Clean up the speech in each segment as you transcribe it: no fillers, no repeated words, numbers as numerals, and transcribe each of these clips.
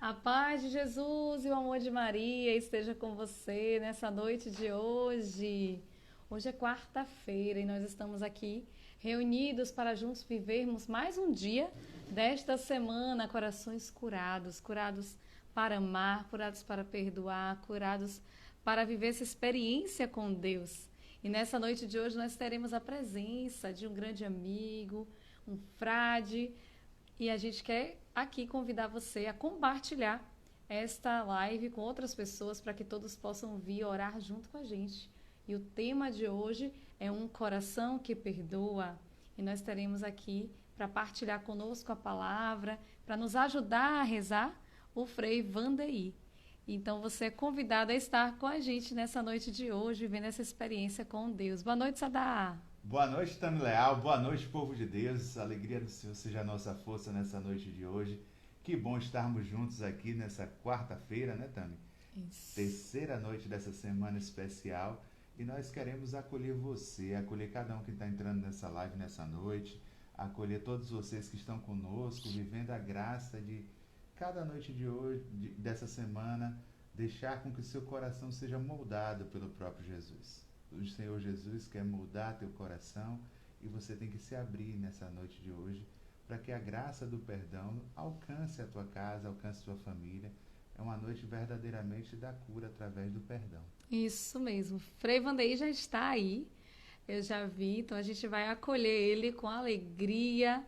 A paz de Jesus e o amor de Maria esteja com você nessa noite de hoje. Hoje é quarta-feira e nós estamos aqui reunidos para juntos vivermos mais um dia desta semana. Corações curados, curados para amar, curados para perdoar, curados para viver essa experiência com Deus. E nessa noite de hoje nós teremos a presença de um grande amigo, um frade, e a gente quer aqui convidar você a compartilhar esta live com outras pessoas para que todos possam vir orar junto com a gente. E o tema de hoje é um coração que perdoa. E nós teremos aqui para partilhar conosco a palavra, para nos ajudar a rezar, o Frei Vandeir. Então você é convidado a estar com a gente nessa noite de hoje, vivendo essa experiência com Deus. Boa noite, Sadá. Boa noite, Tami Leal. Boa noite, povo de Deus. A alegria do Senhor seja a nossa força nessa noite de hoje. Que bom estarmos juntos aqui nessa quarta-feira, né, Tami? Isso. Terceira noite dessa semana especial. E nós queremos acolher você, acolher cada um que está entrando nessa live nessa noite, acolher todos vocês que estão conosco, vivendo a graça de cada noite de hoje, dessa semana, deixar com que o seu coração seja moldado pelo próprio Jesus. O Senhor Jesus quer moldar teu coração e você tem que se abrir nessa noite de hoje para que a graça do perdão alcance a tua casa, alcance a tua família. É uma noite verdadeiramente da cura através do perdão. Isso mesmo. Frei Vandeir já está aí. Eu já vi, então a gente vai acolher ele com alegria.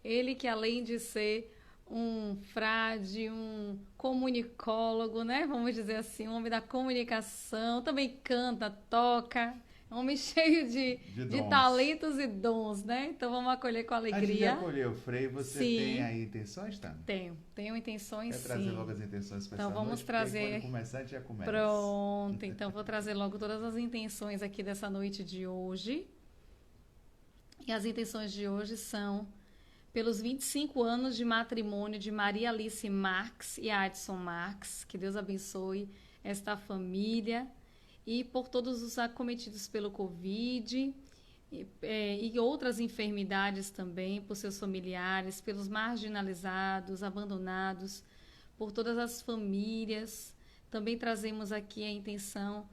Ele que além de ser um frade, um comunicólogo, né? Vamos dizer assim, um homem da comunicação, também canta, toca, é um homem cheio De de dons. talentos e dons, né? Então vamos acolher com Antes de alegria. acolher o Frei, você tem Sim, aí intenções, Tami? tenho intenções Quer trazer logo sim. as intenções para Então essa vamos noite? Porque aí quando trazer. começar a gente já começa. Pronto, então vou trazer logo todas as intenções aqui dessa noite de hoje. E as intenções de hoje são pelos 25 anos de matrimônio de Maria Alice Marques e Adson Marques, que Deus abençoe esta família, e por todos os acometidos pelo Covid e outras enfermidades também, por seus familiares, pelos marginalizados, abandonados, por todas as famílias. Também trazemos aqui a intenção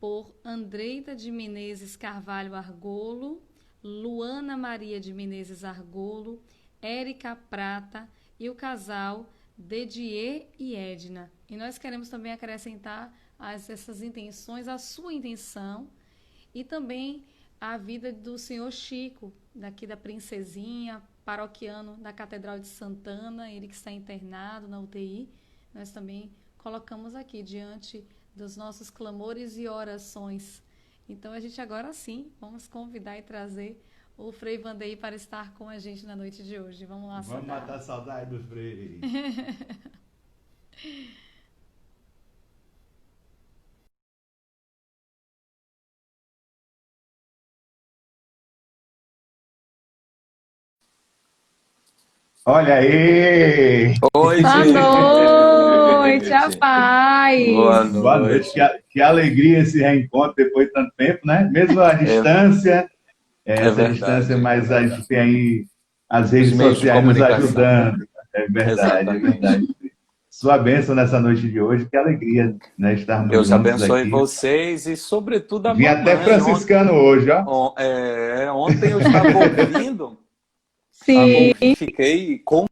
por Andreita de Menezes Carvalho Argolo, Luana Maria de Menezes Argolo, Érica Prata e o casal Dedier e Edna. E nós queremos também acrescentar essas intenções, a sua intenção e também a vida do senhor Chico, daqui da Princesinha, paroquiano da Catedral de Santana, ele que está internado na UTI. Nós também colocamos aqui diante dos nossos clamores e orações. Então a gente agora sim, vamos convidar e trazer o Frei Vandeir para estar com a gente na noite de hoje. Vamos lá, Vamos matar Sadá. a saudade do Frei. Olha aí! Oi, Boa noite, a gente. Boa paz. Boa noite, noite. que alegria esse reencontro depois de tanto tempo, né? Mesmo a É, distância, é essa distância, verdade, é mas a gente verdade. tem aí as Os redes meios de sociais nos comunicação. ajudando. É verdade, é Exatamente. verdade. Sua bênção nessa noite de hoje, que alegria, né, estarmos Deus juntos abençoe aqui. vocês e, sobretudo, a Vim até mamãe. franciscano hoje, ó. Ontem eu Sim, fiquei contente,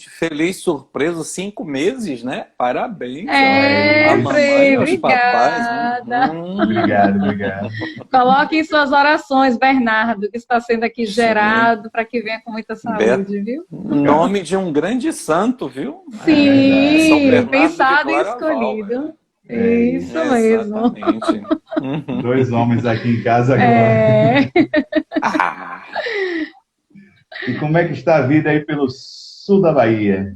feliz, surpreso, 5 meses, né? Parabéns à é, mamãe Frei, e aos papais. obrigada. Obrigado, obrigado. Coloque em suas orações, Bernardo, que está sendo aqui Sim, gerado, para que venha com muita Beto. saúde, viu? Nome de um grande santo, viu? É São verdade. Sim, Bernardo de pensado e Claraval. escolhido. É Isso isso. mesmo. Exatamente. Dois homens aqui em casa agora. É, Ah, E como é que está a vida aí pelo sul da Bahia?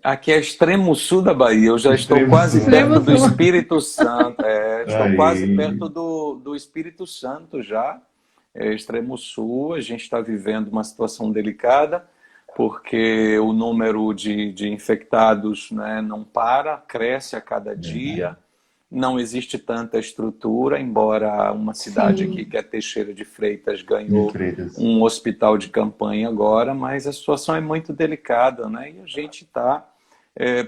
aqui é extremo sul da Bahia. Eu já estou Extremo quase sul. perto extremo do sul. Espírito Santo. Estou quase Aí. perto do Espírito Santo já. Extremo sul. A gente está vivendo uma situação delicada, porque o número de infectados, né, não para, cresce a cada Verdade. dia. não existe tanta estrutura, embora uma cidade Sim. aqui, que é Teixeira de Freitas, De ganhou Freitas. um hospital de campanha agora, mas a situação é muito delicada, né? E a gente está,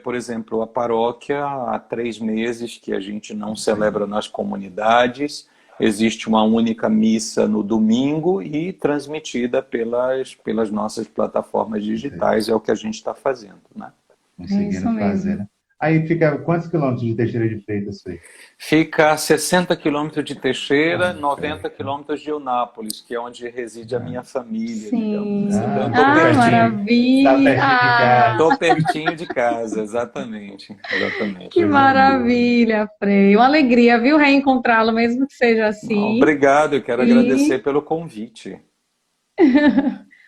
por exemplo, a paróquia, há 3 meses que a gente não celebra nas comunidades, existe uma única missa no domingo e transmitida pelas nossas plataformas digitais, é o que a gente está fazendo, né? É Conseguindo isso fazer, mesmo. né? Aí fica quantos quilômetros de Teixeira de Freitas, Frei? Fica a 60 quilômetros de Teixeira, Ah, 90 perto. quilômetros de Eunápolis, que é onde reside a minha família, digamos. Então, eu Sim. estou Tá Ah, pertinho. pertinho. Tá maravilha! pertinho de Ah, casa. Estou pertinho de casa, exatamente. Exatamente. que Coisa boa. maravilha, Frei. Uma alegria, viu, reencontrá-lo, mesmo que seja assim. Obrigado, eu quero agradecer E pelo convite.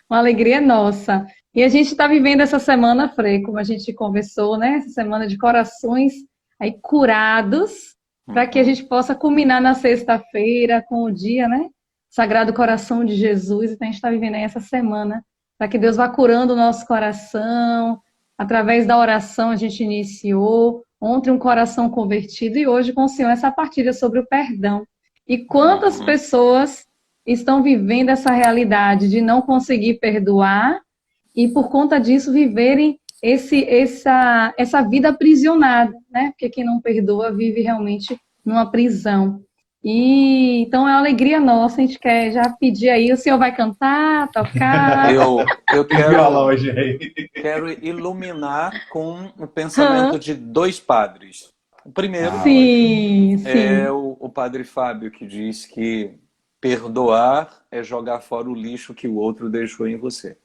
uma alegria nossa. E a gente está vivendo essa semana, Frei, como a gente conversou, né? Essa semana de corações aí curados, para que a Uhum. gente possa culminar na sexta-feira com o dia, né? Sagrado Coração de Jesus. Então a gente está vivendo aí essa semana, para que Deus vá curando o nosso coração. Através da oração a gente iniciou. Ontem um coração convertido e hoje com o Senhor essa partilha sobre o perdão. E quantas Uhum. pessoas estão vivendo essa realidade de não conseguir perdoar e por conta disso viverem essa vida aprisionada, né? Porque quem não perdoa vive realmente numa prisão. E então é uma alegria nossa, a gente quer já pedir aí, o senhor vai cantar, tocar? Eu Tem violão hoje aí. quero iluminar com o pensamento Hã? de 2 padres. O primeiro Ah, ótimo. Sim, é sim, o padre Fábio, que diz que perdoar é jogar fora o lixo que o outro deixou em você.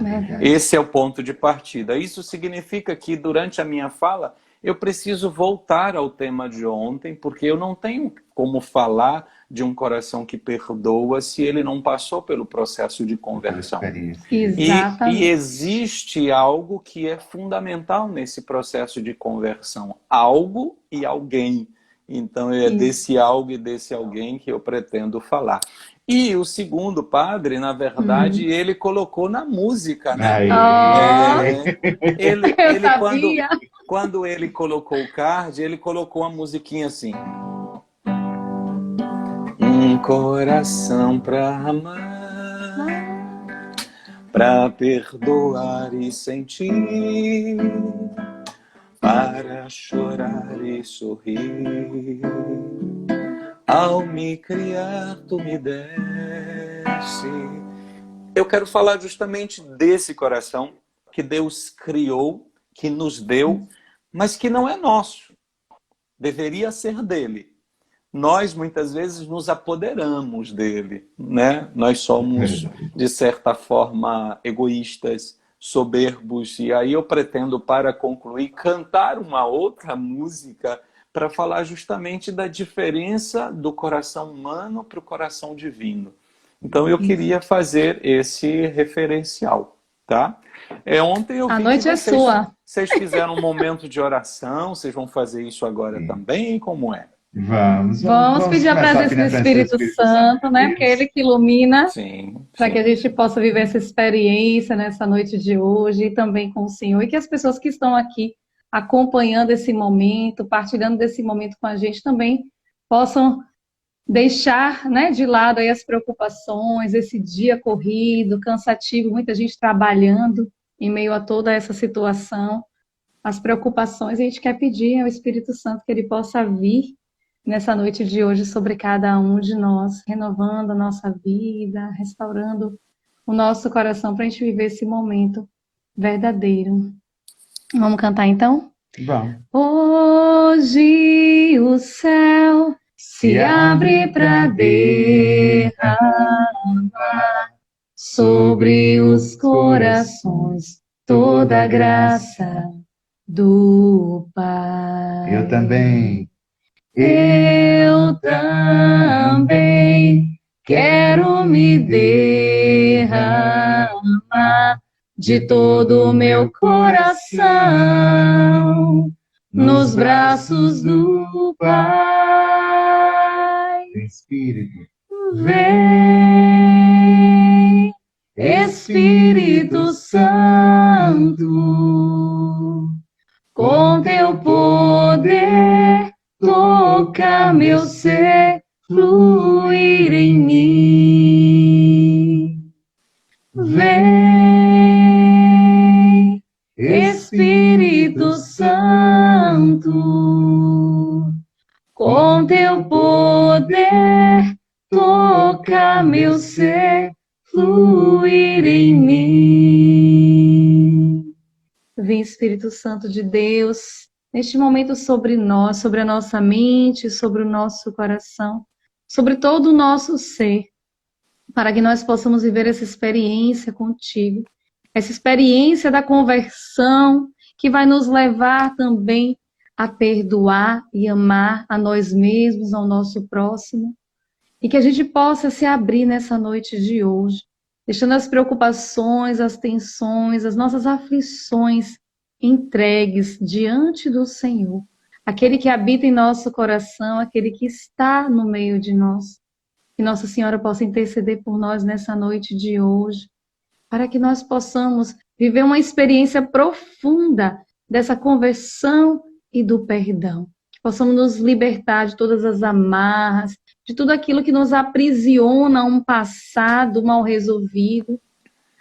verdade. Esse é o ponto de partida. Isso significa que durante a minha fala eu preciso voltar ao tema de ontem, porque eu não tenho como falar de um coração que perdoa se ele não passou pelo processo de Pela conversão. experiência. E Exatamente. existe algo que é fundamental nesse processo de conversão: algo e alguém. Então é Isso. desse algo e desse alguém que eu pretendo falar. E o segundo padre, na verdade, Uhum. ele colocou na música, né? Oh, É, ele, eu ele quando, sabia. quando ele colocou o card, ele colocou uma musiquinha assim. Um coração pra amar, pra perdoar e sentir, para chorar e sorrir. Ao me criar, tu me deste. Eu quero falar justamente desse coração que Deus criou, que nos deu, mas que não é nosso. Deveria ser dele. Nós, muitas vezes, nos apoderamos dele, né? Nós somos, Verdade. de certa forma, egoístas, soberbos. E aí eu pretendo, para concluir, cantar uma outra música para falar justamente da diferença do coração humano para o coração divino. Então eu Isso. queria fazer esse referencial, tá? Ontem eu A vi que noite é sua. vocês fizeram um momento de oração, vocês vão fazer isso agora Sim. também? Como é? Vamos Vamos pedir a começar presença do pedindo a presença do Espírito Espírito Santo. Santo, né? Porque é Isso. ele que ilumina, Sim, para que a sim. gente possa viver essa experiência nessa noite de hoje e também com o Senhor. E que as pessoas que estão aqui acompanhando esse momento, partilhando desse momento com a gente também possam deixar, né, de lado aí as preocupações, esse dia corrido, cansativo, muita gente trabalhando em meio a toda essa situação, as preocupações. A gente quer pedir ao Espírito Santo que ele possa vir nessa noite de hoje sobre cada um de nós, renovando a nossa vida, restaurando o nosso coração para a gente viver esse momento verdadeiro. Vamos cantar então? Vamos. Hoje o céu se abre para derramar sobre os corações toda a graça do Pai. Eu também. Eu também quero me derramar de todo o meu coração nos braços do Pai. Espírito. Vem, Espírito Santo, com teu poder toca meu ser, fluir em mim. Vem, Espírito Santo, com teu poder, toca meu ser, fluir em mim. Vem, Espírito Santo de Deus, neste momento sobre nós, sobre a nossa mente, sobre o nosso coração, sobre todo o nosso ser, para que nós possamos viver essa experiência contigo, essa experiência da conversão que vai nos levar também a perdoar e amar a nós mesmos, ao nosso próximo, e que a gente possa se abrir nessa noite de hoje, deixando as preocupações, as tensões, as nossas aflições entregues diante do Senhor, aquele que habita em nosso coração, aquele que está no meio de nós. Que Nossa Senhora possa interceder por nós nessa noite de hoje, para que nós possamos viver uma experiência profunda dessa conversão e do perdão. Que possamos nos libertar de todas as amarras, de tudo aquilo que nos aprisiona a um passado mal resolvido,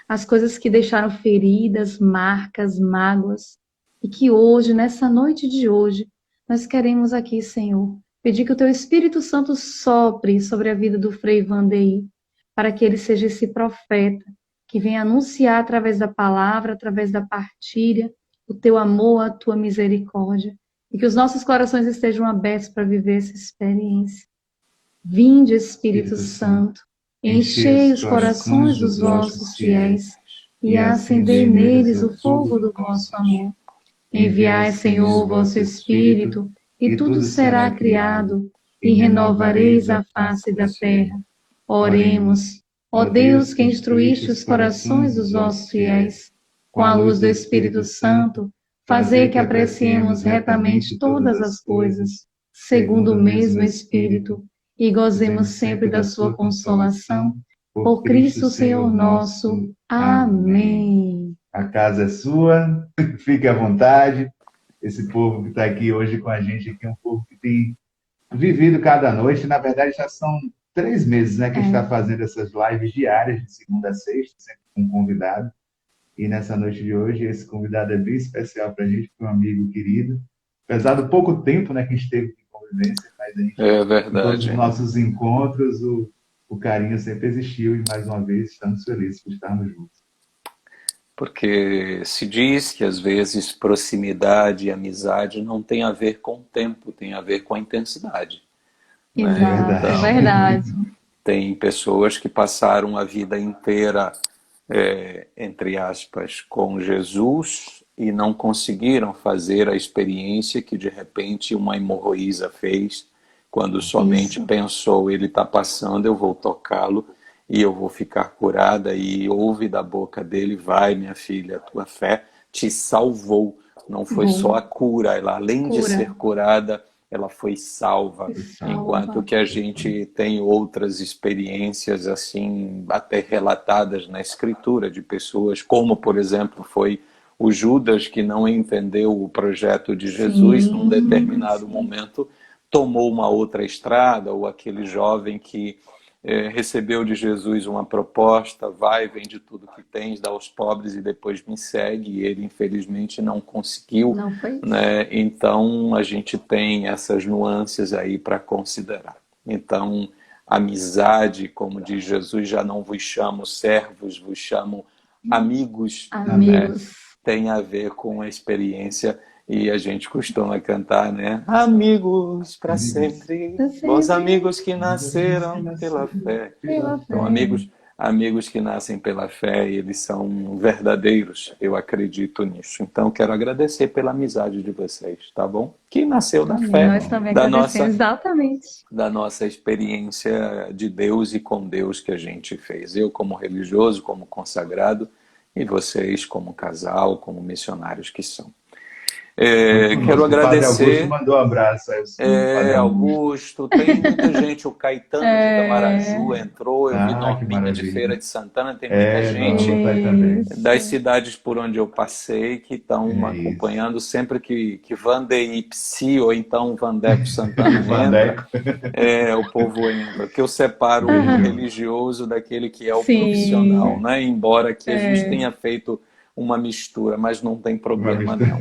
as coisas que deixaram feridas, marcas, mágoas, e que hoje, nessa noite de hoje, nós queremos aqui, Senhor, pedir que o Teu Espírito Santo sopre sobre a vida do Frei Wandery, para que ele seja esse profeta que venha anunciar através da palavra, através da partilha, o Teu amor, a Tua misericórdia, e que os nossos corações estejam abertos para viver essa experiência. Vinde, Espírito Santo, enchei os corações dos vossos fiéis e acendei neles o fogo do vosso amor. Enviai, Senhor, o vosso Espírito, e tudo será criado, e renovareis a face da terra. Oremos, ó Deus, que instruíste os corações dos vossos fiéis, com a luz do Espírito Santo, fazei que apreciemos retamente todas as coisas, segundo o mesmo Espírito, e gozemos sempre da sua consolação. Por Cristo Senhor nosso. Amém. A casa é sua, fique à vontade. Esse povo que está aqui hoje com a gente aqui é um povo que tem vivido cada noite. Na verdade, já são 3 meses, né, que a gente está fazendo essas lives diárias, de segunda a sexta, sempre com um convidado. E nessa noite de hoje, esse convidado é bem especial para a gente, porque é um amigo querido. Apesar do pouco tempo, né, que a gente teve de convivência, mas a gente, É verdade. em todos os nossos encontros, o carinho sempre existiu e, mais uma vez, estamos felizes por estarmos juntos. Porque se diz que, às vezes, proximidade e amizade não tem a ver com o tempo, tem a ver com a intensidade. Exato, Né? é verdade. Tem pessoas que passaram a vida inteira, entre aspas, com Jesus e não conseguiram fazer a experiência que, de repente, uma hemorroísa fez, quando somente pensou, ele está passando, eu vou tocá-lo e eu vou ficar curada, e ouve da boca dele, vai, minha filha, a tua fé te salvou. Não foi só a cura, ela, além de ser curada, ela foi salva. Enquanto que a gente tem outras experiências assim, até relatadas na escritura, de pessoas como, por exemplo, foi o Judas, que não entendeu o projeto de Jesus, num determinado momento tomou uma outra estrada, ou aquele jovem que recebeu de Jesus uma proposta, vai, vende tudo que tens, dá aos pobres e depois me segue, e ele infelizmente não conseguiu. Não foi? Né? Então a gente tem essas nuances aí para considerar. Então, amizade, como diz Jesus, já não vos chamo servos, vos chamo amigos. Né? Tem a ver com a experiência. E a gente costuma cantar, né? Amigos para sempre, bons amigos que nasceram pela fé. Então, amigos que nascem pela fé, eles são verdadeiros, eu acredito nisso. Então, quero agradecer pela amizade de vocês, tá bom? Que nasceu da fé, nós também agradecemos, exatamente, da nossa experiência de Deus e com Deus que a gente fez. Eu como religioso, como consagrado, e vocês como casal, como missionários que são. Muito Quero conosco. O Padre Augusto agradecer. mandou um abraço aí, o Padre Augusto. Augusto, tem muita gente, o Caetano de Camaraju É, entrou, eu vi Ah, que Norminha de Feira maravilha. de Santana, tem muita É, Norma gente tá aí também. das isso. cidades por onde eu passei que estão É isso. acompanhando sempre que Vander e Psi, ou então Vandeco Santana entra, Vandeco. o povo entra, que eu separo o Aham, Legal. religioso daquele que é o profissional, sim. né? Embora aqui a gente É, tenha feito uma mistura, mas não tem Uma problema mistura. não.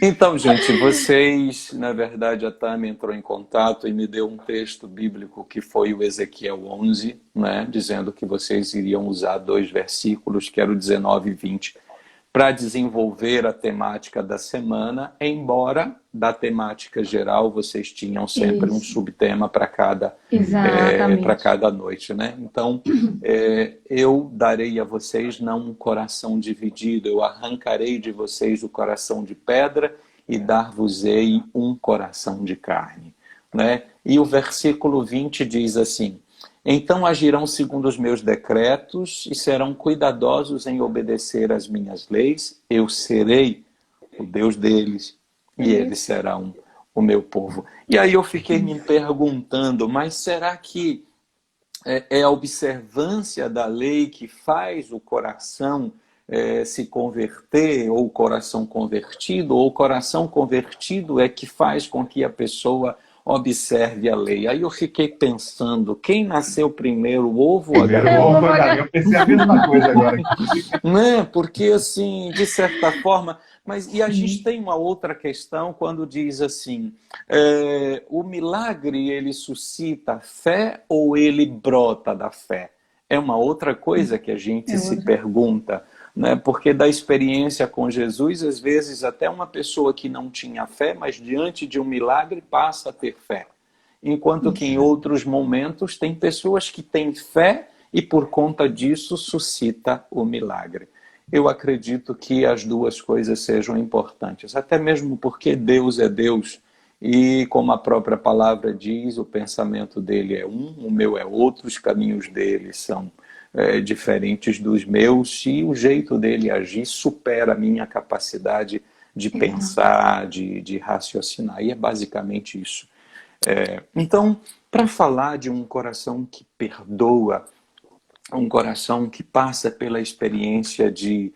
Então, gente, vocês, na verdade, a Tami entrou em contato e me deu um texto bíblico que foi o Ezequiel 11, né, dizendo que vocês iriam usar 2 versículos, que era o 19 e 20, para desenvolver a temática da semana, embora da temática geral vocês tinham sempre um isso. subtema para Exatamente. cada noite, né? Então, eu darei a vocês não um coração dividido, eu arrancarei de vocês o coração de pedra e dar-vos-ei um coração de carne, né? E o versículo 20 diz assim: então agirão segundo os meus decretos e serão cuidadosos em obedecer às minhas leis. Eu serei o Deus deles e eles Isso. serão o meu povo. E aí eu fiquei me perguntando, mas será que é a observância da lei que faz o coração se converter, ou o coração convertido, ou o coração convertido é que faz com que a pessoa observe a lei? Aí eu fiquei pensando, quem nasceu primeiro, o ovo ou a Primeiro o galinha? ovo, a galinha. Eu pensei a mesma coisa agora aqui. Né? Porque, assim, de certa forma... E a gente Sim. tem uma outra questão quando diz assim, o milagre, ele suscita fé ou ele brota da fé? É uma outra coisa que a gente É se outra. pergunta, né? Porque da experiência com Jesus, às vezes até uma pessoa que não tinha fé, mas diante de um milagre passa a ter fé. Enquanto que em Isso. outros momentos tem pessoas que têm fé e por conta disso suscita o milagre. Eu acredito que as duas coisas sejam importantes, até mesmo porque Deus é Deus e, como a própria palavra diz, o pensamento dele é um, o meu é outro, os caminhos dele são diferentes dos meus e o jeito dele agir supera a minha capacidade de Exato. pensar, de raciocinar, e é basicamente isso. Então, para falar de um coração que perdoa, um coração que passa pela experiência de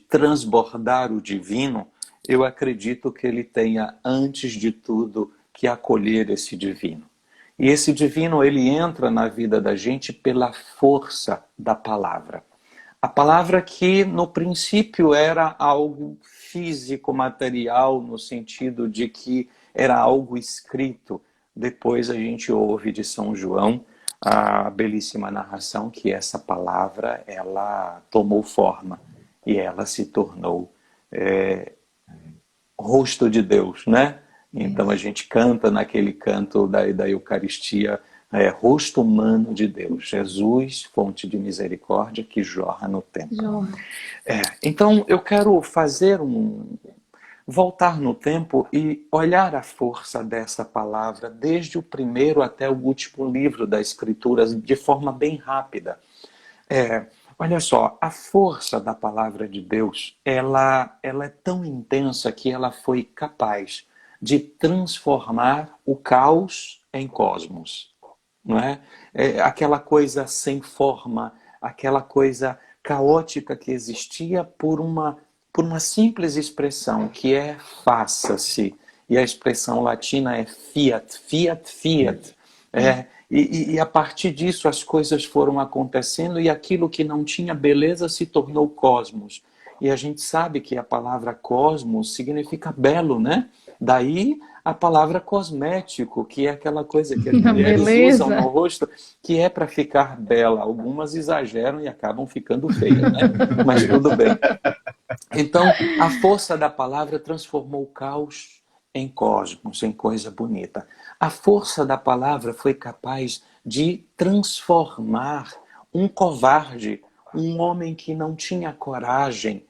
transbordar o divino, eu acredito que ele tenha, antes de tudo, que acolher esse divino. E esse divino, ele entra na vida da gente pela força da palavra. A palavra que, no princípio, era algo físico, material, no sentido de que era algo escrito. Depois a gente ouve de São João a belíssima narração que essa palavra, ela tomou forma e ela se tornou rosto de Deus, né? Então a Isso. gente canta naquele canto da Eucaristia, rosto humano de Deus, Jesus, fonte de misericórdia que jorra no tempo. Jorge. Então eu quero voltar no tempo e olhar a força dessa palavra desde o primeiro até o último livro da Escritura de forma bem rápida. Olha só, a força da palavra de Deus, ela é tão intensa que ela foi capaz de transformar o caos em cosmos, não é? Aquela coisa sem forma, aquela coisa caótica que existia por uma simples expressão, que é faça-se. E a expressão latina é fiat, fiat, fiat. E a partir disso as coisas foram acontecendo e aquilo que não tinha beleza se tornou cosmos. E a gente sabe que a palavra cosmos significa belo, né? Daí a palavra cosmético, que é aquela coisa que as A mulheres usam no beleza. rosto, que é para ficar bela. Algumas exageram e acabam ficando feias, né? Mas tudo bem. Então, a força da palavra transformou o caos em cosmos, em coisa bonita. A força da palavra foi capaz de transformar um covarde, um homem que não tinha coragem,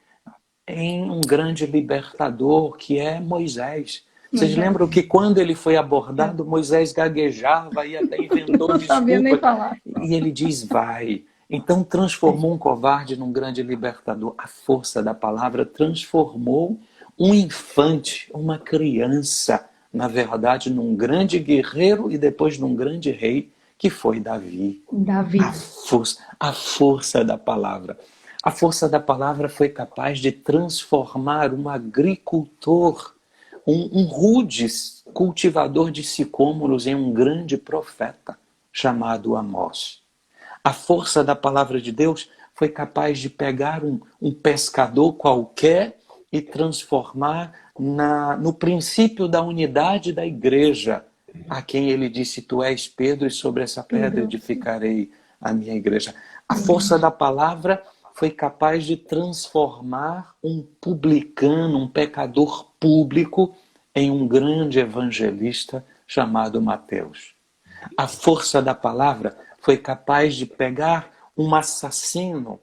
em um grande libertador, que é Moisés. Vocês Moisés. lembram que quando ele foi abordado, Moisés gaguejava e até inventou Não sabia nem desculpas. falar. E ele diz, vai. Então transformou um covarde num grande libertador. A força da palavra transformou um infante, uma criança, na verdade, num grande guerreiro e depois num grande rei, que foi Davi. Davi. A força da palavra. A força da palavra foi capaz de transformar um agricultor, um rude cultivador de sicômoros, em um grande profeta chamado Amós. A força da palavra de Deus foi capaz de pegar um pescador qualquer e transformar no princípio da unidade da igreja, a quem ele disse: tu és Pedro, e sobre essa pedra edificarei a minha igreja. A força da palavra foi capaz de transformar um publicano, um pecador público, em um grande evangelista chamado Mateus. A força da palavra foi capaz de pegar um assassino,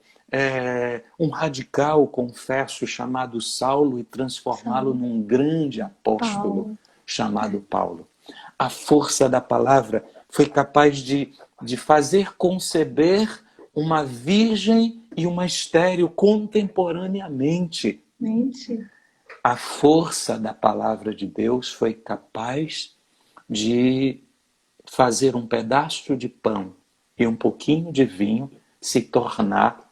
um radical, confesso, chamado Saulo, e transformá-lo num grande apóstolo chamado Paulo. A força da palavra foi capaz de fazer conceber uma virgem e uma estéril contemporaneamente. A força da palavra de Deus foi capaz de fazer um pedaço de pão e um pouquinho de vinho se tornar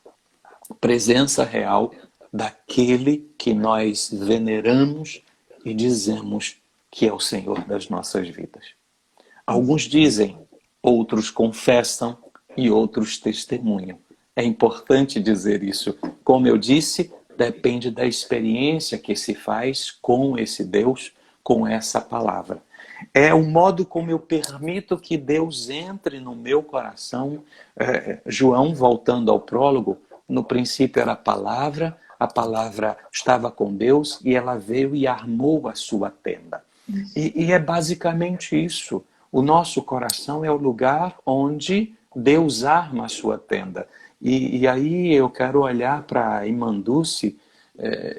presença real daquele que nós veneramos e dizemos que é o Senhor das nossas vidas. Alguns dizem, outros confessam e outros testemunham. É importante dizer isso. Como eu disse, depende da experiência que se faz com esse Deus, com essa palavra. É o modo como eu permito que Deus entre no meu coração. João, voltando ao prólogo, no princípio era a palavra estava com Deus e ela veio e armou a sua tenda. E é basicamente isso. O nosso coração é o lugar onde Deus arma a sua tenda. E aí eu quero olhar para a irmã Dulce.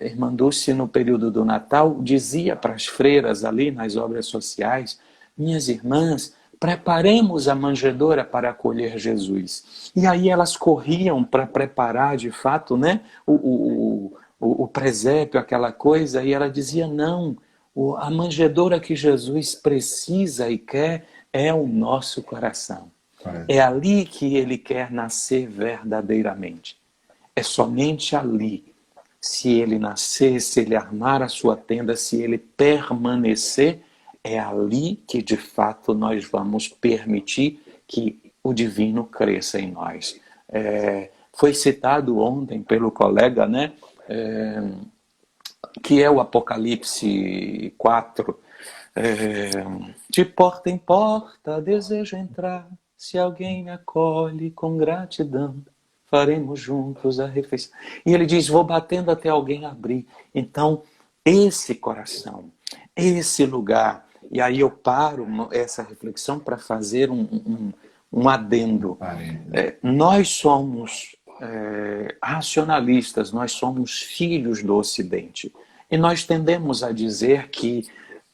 Irmã Dulce, no período do Natal, dizia para as freiras ali nas obras sociais: minhas irmãs, preparemos a manjedoura para acolher Jesus. E aí elas corriam para preparar de fato, né, o presépio, aquela coisa, e ela dizia: não, a manjedoura que Jesus precisa e quer é o nosso coração. É ali que ele quer nascer verdadeiramente. É somente ali. Se ele nascer, se ele armar a sua tenda, se ele permanecer, é ali que de fato nós vamos permitir que o divino cresça em nós. Foi citado ontem pelo colega, né? Que é o Apocalipse 4. De porta em porta desejo entrar, se alguém me acolhe com gratidão, faremos juntos a refeição. E ele diz: vou batendo até alguém abrir. Então, esse coração, esse lugar, e aí eu paro essa reflexão para fazer um adendo. Nós somos racionalistas, nós somos filhos do Ocidente. E nós tendemos a dizer que,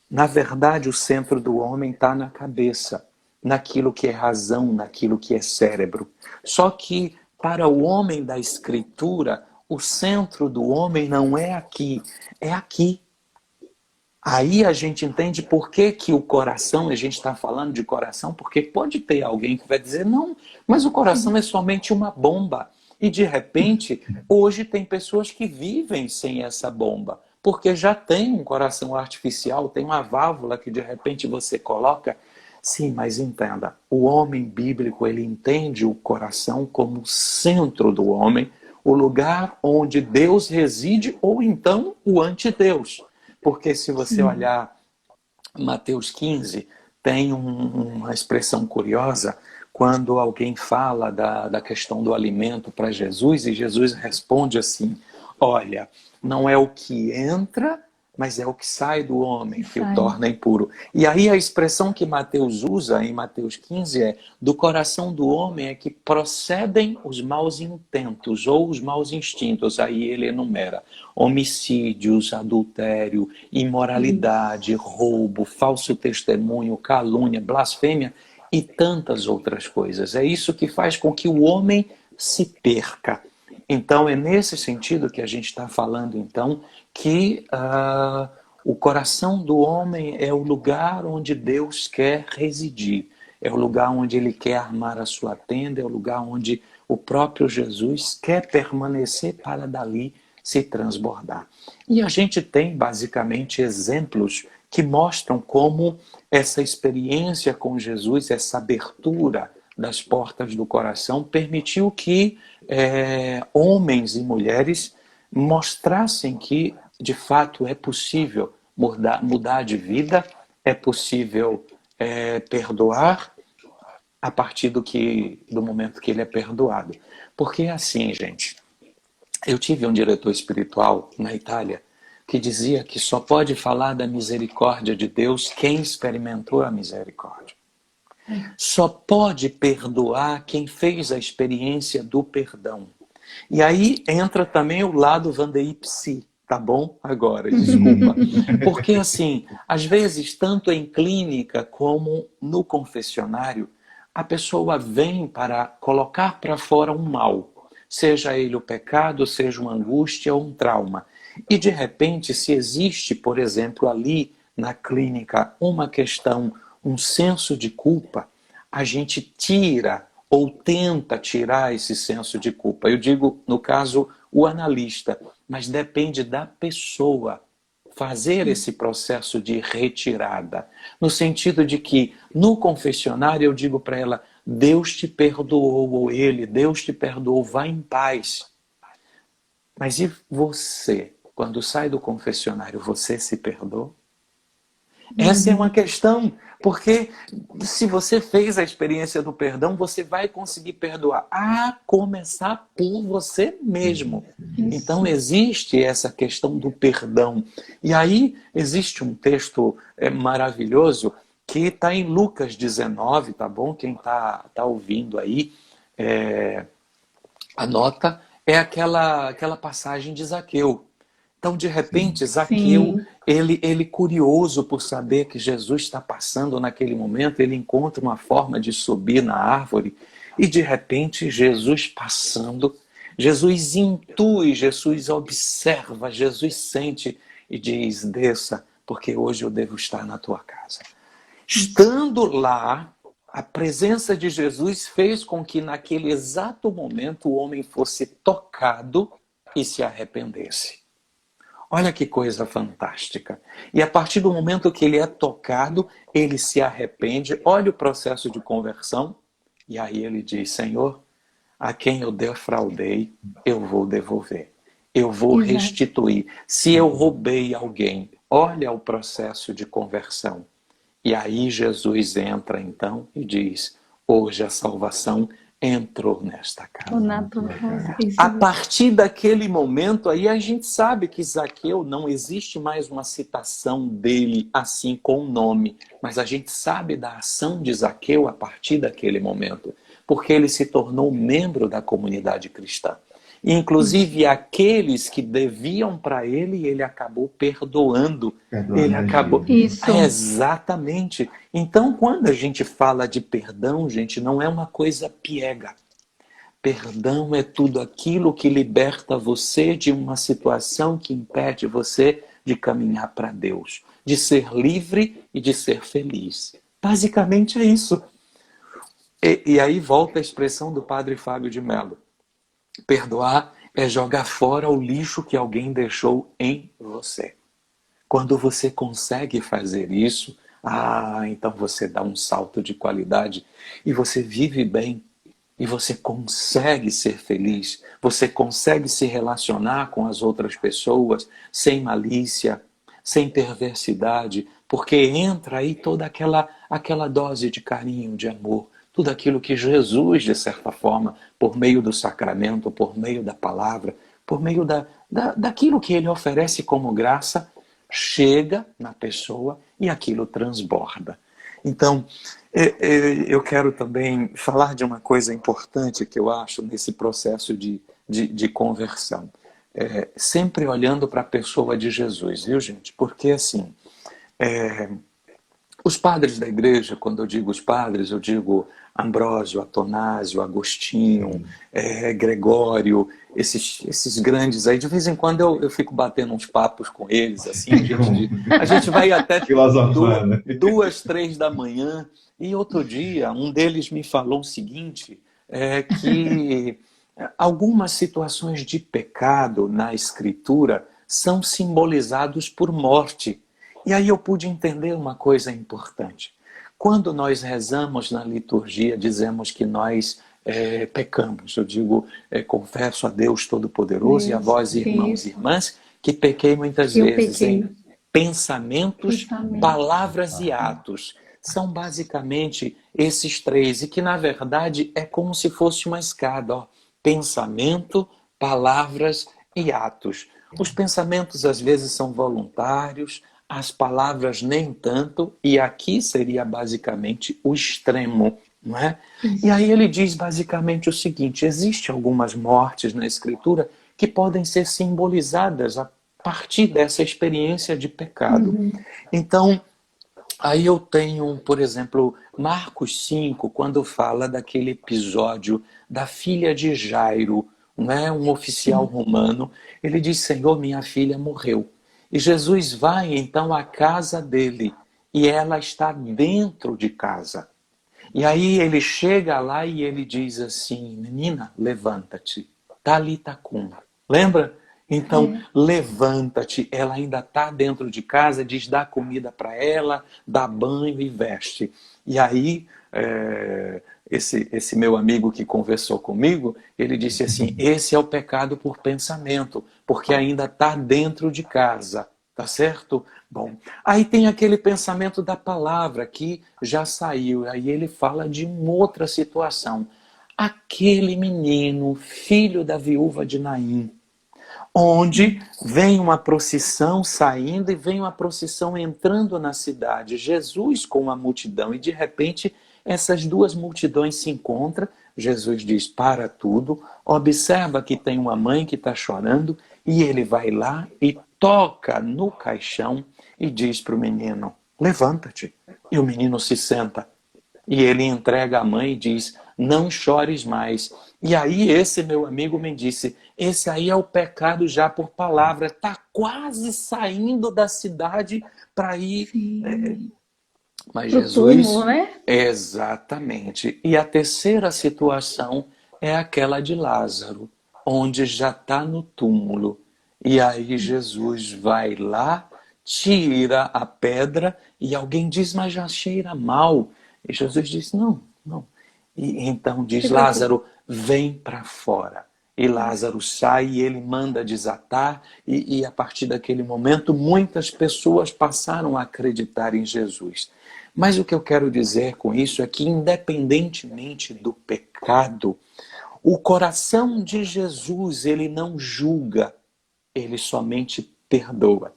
na verdade, o centro do homem está na cabeça, naquilo que é razão, naquilo que é cérebro. Só que, para o homem da Escritura, o centro do homem não é aqui, é aqui. Aí a gente entende por que o coração, a gente está falando de coração, porque pode ter alguém que vai dizer: não, mas o coração é somente uma bomba. E de repente, hoje tem pessoas que vivem sem essa bomba, porque já tem um coração artificial, tem uma válvula que de repente você coloca. Sim, mas entenda, o homem bíblico, ele entende o coração como o centro do homem, o lugar onde Deus reside, ou então o antideus. Porque se você olhar Mateus 15, tem uma expressão curiosa, quando alguém fala da questão do alimento para Jesus, e Jesus responde assim: olha, não é o que entra, mas é o que sai do homem que o torna impuro. E aí a expressão que Mateus usa em Mateus 15 é: do coração do homem é que procedem os maus intentos ou os maus instintos. Aí ele enumera homicídios, adultério, imoralidade, roubo, falso testemunho, calúnia, blasfêmia e tantas outras coisas. É isso que faz com que o homem se perca. Então, é nesse sentido que a gente está falando, então, que o coração do homem é o lugar onde Deus quer residir, é o lugar onde Ele quer armar a sua tenda, é o lugar onde o próprio Jesus quer permanecer para dali se transbordar. E a gente tem, basicamente, exemplos que mostram como essa experiência com Jesus, essa abertura das portas do coração, permitiu que homens e mulheres mostrassem que, de fato, é possível mudar de vida, é possível perdoar a partir do momento que ele é perdoado. Porque é assim, gente, eu tive um diretor espiritual na Itália que dizia que só pode falar da misericórdia de Deus quem experimentou a misericórdia. Só pode perdoar quem fez a experiência do perdão. E aí entra também o lado Vandeí Psi, tá bom? Agora, desculpa. Porque assim, às vezes, tanto em clínica como no confessionário, a pessoa vem para colocar para fora um mal. Seja ele o pecado, seja uma angústia ou um trauma. E de repente, se existe, por exemplo, ali na clínica, uma questão, um senso de culpa, a gente tira ou tenta tirar esse senso de culpa. Eu digo, no caso, o analista, mas depende da pessoa fazer esse processo de retirada. No sentido de que, no confessionário, eu digo para ela, Deus te perdoou, ou ele, Deus te perdoou, vá em paz. Mas e você, quando sai do confessionário, você se perdoa? Essa é uma questão, porque se você fez a experiência do perdão, você vai conseguir perdoar, a começar por você mesmo. Então existe essa questão do perdão. E aí existe um texto maravilhoso que está em Lucas 19, tá bom? Quem tá ouvindo aí, anota, é aquela passagem de Zaqueu. Então, de repente, Zaqueu, ele curioso por saber que Jesus está passando naquele momento, ele encontra uma forma de subir na árvore e, de repente, Jesus passando, Jesus intui, Jesus observa, Jesus sente e diz, desça, porque hoje eu devo estar na tua casa. Estando lá, a presença de Jesus fez com que, naquele exato momento, o homem fosse tocado e se arrependesse. Olha que coisa fantástica. E a partir do momento que ele é tocado, ele se arrepende, olha o processo de conversão, e aí ele diz, Senhor, a quem eu defraudei, eu vou devolver. Eu vou restituir. Se eu roubei alguém, olha o processo de conversão. E aí Jesus entra então e diz, hoje a salvação entrou nesta casa. A partir daquele momento, aí a gente sabe que Zaqueu, não existe mais uma citação dele assim com o nome, mas a gente sabe da ação de Zaqueu a partir daquele momento, porque ele se tornou membro da comunidade cristã. Inclusive aqueles que deviam para ele, ele acabou perdoando. Ele acabou. Isso. Exatamente. Então, quando a gente fala de perdão, gente, não é uma coisa piega. Perdão é tudo aquilo que liberta você de uma situação que impede você de caminhar para Deus, de ser livre e de ser feliz. Basicamente é isso. E aí volta a expressão do padre Fábio de Mello. Perdoar é jogar fora o lixo que alguém deixou em você. Quando você consegue fazer isso, então você dá um salto de qualidade e você vive bem. E você consegue ser feliz. Você consegue se relacionar com as outras pessoas sem malícia, sem perversidade, porque entra aí toda aquela dose de carinho, de amor. Tudo aquilo que Jesus, de certa forma, por meio do sacramento, por meio da palavra, por meio daquilo que ele oferece como graça, chega na pessoa e aquilo transborda. Então, eu quero também falar de uma coisa importante que eu acho nesse processo de conversão. Sempre olhando para a pessoa de Jesus, viu, gente? Porque, assim, os padres da igreja, quando eu digo os padres, eu digo Ambrósio, Atanásio, Agostinho, Gregório, esses grandes aí. De vez em quando eu fico batendo uns papos com eles, assim, a gente vai até filosofando. 2, 3 da manhã. E outro dia, um deles me falou o seguinte, que algumas situações de pecado na Escritura são simbolizados por morte. E aí eu pude entender uma coisa importante. Quando nós rezamos na liturgia, dizemos que nós pecamos. Eu digo, confesso a Deus Todo-Poderoso e a vós, irmãos e irmãs, que pequei muitas vezes em pensamentos, palavras e atos. São basicamente esses 3, e que na verdade é como se fosse uma escada, ó. Pensamento, palavras e atos. Os pensamentos às vezes são voluntários, as palavras nem tanto, e aqui seria basicamente o extremo, não é? E aí ele diz basicamente o seguinte: existem algumas mortes na Escritura que podem ser simbolizadas a partir dessa experiência de pecado. Então, aí eu tenho, por exemplo, Marcos 5, quando fala daquele episódio da filha de Jairo, não é? Um oficial romano. Ele diz: Senhor, minha filha morreu. E Jesus vai então à casa dele, e ela está dentro de casa. E aí ele chega lá e ele diz assim: menina, levanta-te, talita cum. Lembra? Então, levanta-te. Ela ainda está dentro de casa, diz: dá comida para ela, dá banho e veste. E aí, esse meu amigo que conversou comigo, ele disse assim: esse é o pecado por pensamento, porque ainda está dentro de casa. Tá certo? Bom, aí tem aquele pensamento da palavra que já saiu. Aí ele fala de uma outra situação. Aquele menino, filho da viúva de Naim, onde vem uma procissão saindo e vem uma procissão entrando na cidade. Jesus com a multidão, e de repente essas duas multidões se encontram. Jesus diz: para tudo, observa que tem uma mãe que está chorando, e ele vai lá e toca no caixão e diz para o menino: levanta-te. E o menino se senta. E ele entrega a mãe e diz: não chores mais. E aí esse meu amigo me disse: esse aí é o pecado já por palavra. Está quase saindo da cidade para ir... Mas Jesus... túmulo, né? Exatamente. E a terceira situação é aquela de Lázaro, onde já está no túmulo. E aí Jesus vai lá, tira a pedra, e alguém diz: mas já cheira mal. E Jesus diz: não, não. E então diz: Lázaro, vem para fora. E Lázaro sai e ele manda desatar, e a partir daquele momento muitas pessoas passaram a acreditar em Jesus. Mas o que eu quero dizer com isso é que, independentemente do pecado, o coração de Jesus, ele não julga, ele somente perdoa.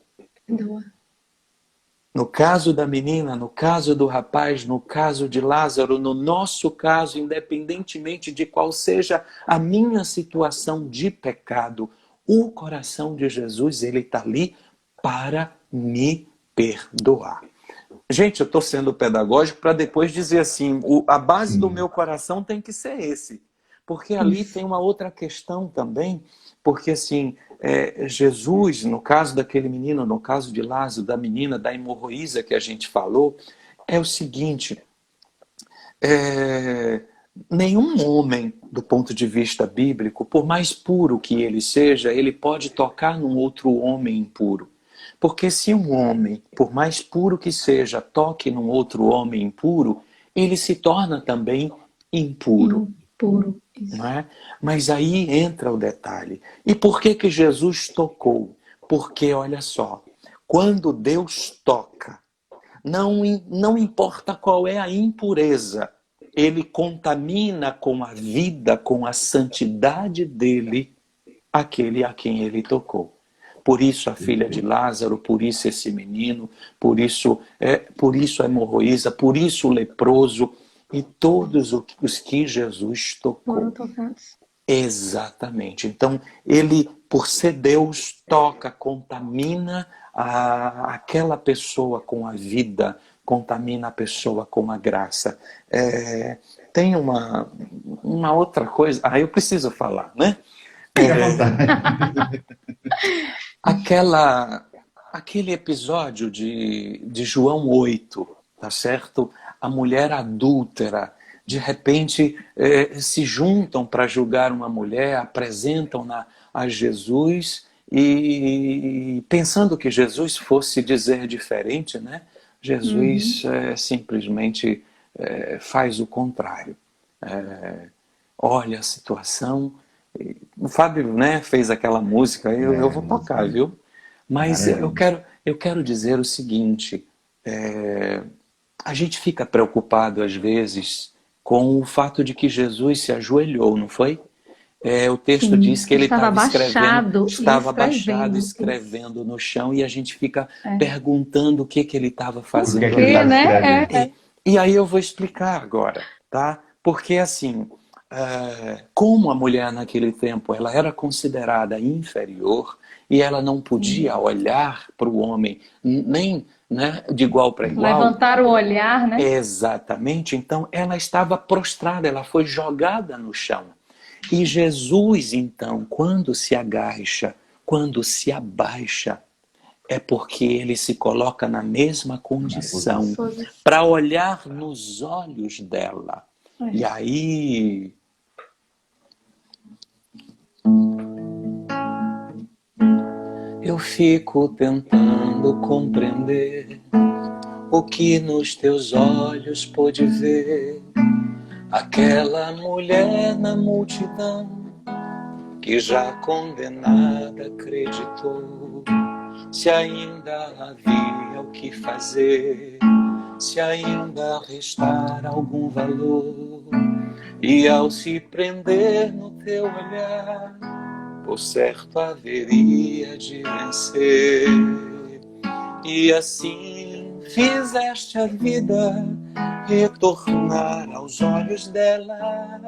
No caso da menina, no caso do rapaz, no caso de Lázaro, no nosso caso, independentemente de qual seja a minha situação de pecado, o coração de Jesus, ele está ali para me perdoar. Gente, eu estou sendo pedagógico para depois dizer assim, a base do meu coração tem que ser esse. Porque ali tem uma outra questão também, porque assim, Jesus, no caso daquele menino, no caso de Lázaro, da menina, da hemorroísa que a gente falou, é o seguinte: nenhum homem, do ponto de vista bíblico, por mais puro que ele seja, ele pode tocar num outro homem impuro. Porque se um homem, por mais puro que seja, toque num outro homem impuro, ele se torna também impuro. Impuro. Não é? Mas aí entra o detalhe. E por que Jesus tocou? Porque, olha só, quando Deus toca, não importa qual é a impureza, ele contamina com a vida, com a santidade dele, aquele a quem ele tocou. Por isso a filha de Lázaro, por isso esse menino, por isso a hemorroísa, por isso o leproso e todos os que Jesus tocou. Foram tocados. Exatamente. Então, ele, por ser Deus, toca, contamina aquela pessoa com a vida, contamina a pessoa com a graça. tem uma outra coisa. Eu preciso falar, né? Fique à vontade. Aquele episódio de João 8, tá certo? A mulher adúltera, de repente, se juntam para julgar uma mulher, apresentam-na a Jesus e pensando que Jesus fosse dizer diferente, né? Jesus simplesmente faz o contrário. Olha a situação. O Fábio, né, fez aquela música, eu vou tocar, viu? Mas eu quero dizer o seguinte, a gente fica preocupado às vezes com o fato de que Jesus se ajoelhou, não foi? O texto Sim, diz que ele estava abaixado, escrevendo no chão, e a gente fica perguntando o que ele estava fazendo. Por que ele estava escrevendo? E aí eu vou explicar agora, tá? Porque assim, como a mulher naquele tempo ela era considerada inferior e ela não podia olhar para o homem nem, né, de igual para igual. Levantar o olhar, né? Exatamente. Então ela estava prostrada, ela foi jogada no chão. E Jesus, então, quando se agacha, quando se abaixa, é porque ele se coloca na mesma condição para olhar nos olhos dela. E aí eu fico tentando compreender o que nos teus olhos pôde ver. Aquela mulher na multidão que já condenada acreditou. Se ainda havia o que fazer, se ainda restar algum valor, e ao se prender no teu olhar, por certo haveria de vencer. E assim fizeste a vida retornar aos olhos dela,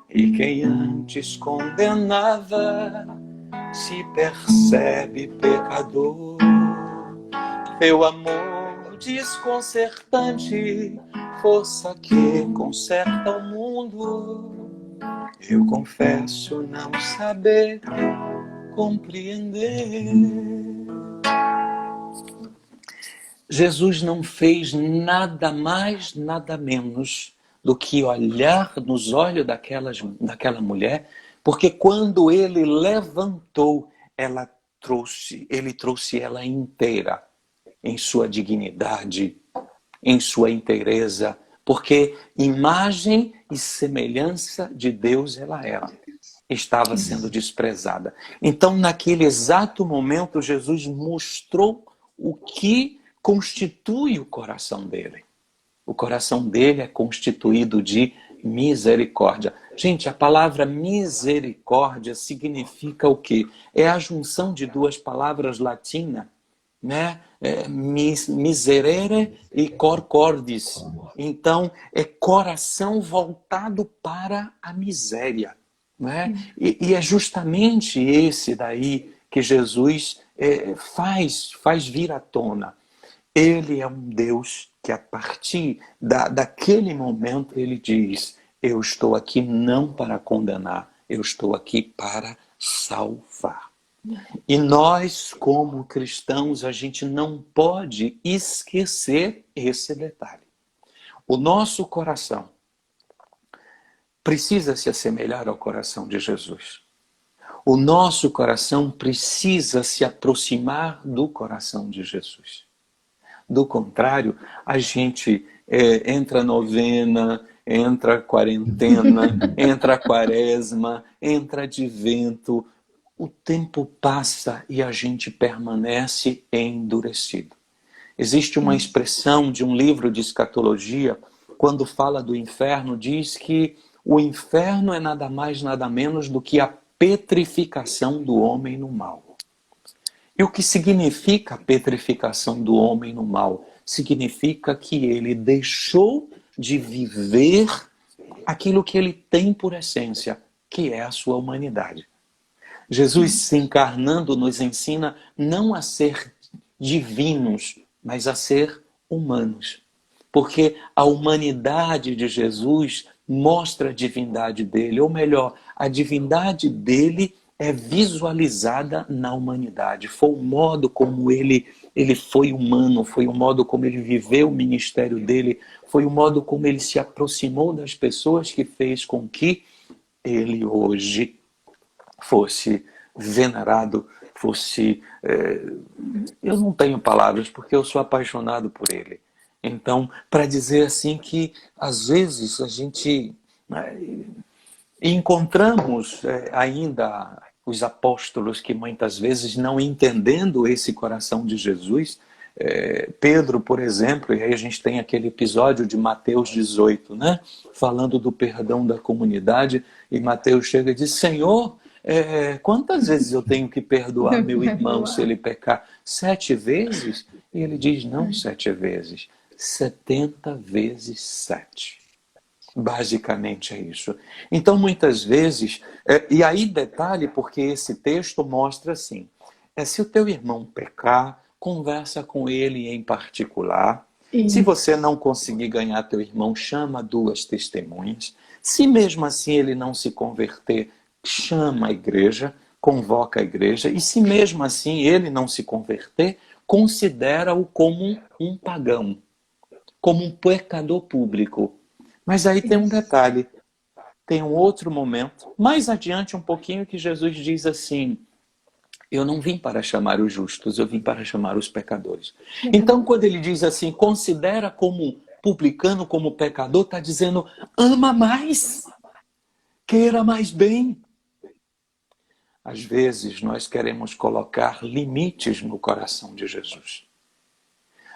e quem antes condenava se percebe pecador. Teu amor desconcertante, força que conserta o mundo, eu confesso não saber compreender. Jesus não fez nada mais, nada menos do que olhar nos olhos daquela mulher, porque quando ele levantou, ele trouxe ela inteira, em sua dignidade, em sua inteireza, porque imagem e semelhança de Deus ela era. Estava sendo desprezada. Então, naquele exato momento, Jesus mostrou o que constitui o coração dele. O coração dele é constituído de misericórdia. Gente, a palavra misericórdia significa o quê? É a junção de duas palavras latinas, né? Miserere e cor cordis. Então, é coração voltado para a miséria, né? E é justamente esse daí que Jesus faz vir à tona. Ele é um Deus que a partir daquele momento ele diz: eu estou aqui não para condenar, eu estou aqui para salvar. E nós, como cristãos, a gente não pode esquecer esse detalhe. O nosso coração precisa se assemelhar ao coração de Jesus. O nosso coração precisa se aproximar do coração de Jesus. Do contrário, a gente entra novena, entra quarentena, entra quaresma, entra advento. O tempo passa e a gente permanece endurecido. Existe uma expressão de um livro de escatologia, quando fala do inferno, diz que o inferno é nada mais, nada menos do que a petrificação do homem no mal. E o que significa a petrificação do homem no mal? Significa que ele deixou de viver aquilo que ele tem por essência, que é a sua humanidade. Jesus se encarnando nos ensina não a ser divinos, mas a ser humanos. Porque a humanidade de Jesus mostra a divindade dele, ou melhor, a divindade dele é visualizada na humanidade. Foi o modo como ele foi humano, foi o modo como ele viveu o ministério dele, foi o modo como ele se aproximou das pessoas que fez com que ele hoje fosse venerado, fosse... eu não tenho palavras, porque eu sou apaixonado por ele. Então, para dizer assim que, às vezes, a gente encontramos ainda os apóstolos que muitas vezes não entendendo esse coração de Jesus, Pedro, por exemplo, e aí a gente tem aquele episódio de Mateus 18, né? Falando do perdão da comunidade, e Mateus chega e diz, Senhor, quantas vezes eu tenho que perdoar meu irmão se ele pecar? 7 vezes? E ele diz, não 7 vezes, 70 vezes 7. Basicamente é isso. Então, muitas vezes, e aí detalhe, porque esse texto mostra assim, se o teu irmão pecar, conversa com ele em particular. Se você não conseguir ganhar teu irmão, chama 2 testemunhas. Se mesmo assim ele não se converter, chama a igreja, convoca a igreja. E se mesmo assim ele não se converter, considera-o como um pagão, como um pecador público. Mas aí tem um detalhe, tem um outro momento, mais adiante um pouquinho, que Jesus diz assim, eu não vim para chamar os justos, eu vim para chamar os pecadores. Então, quando ele diz assim, considera como publicano, como pecador, está dizendo, ama mais, queira mais bem. Às vezes, nós queremos colocar limites no coração de Jesus.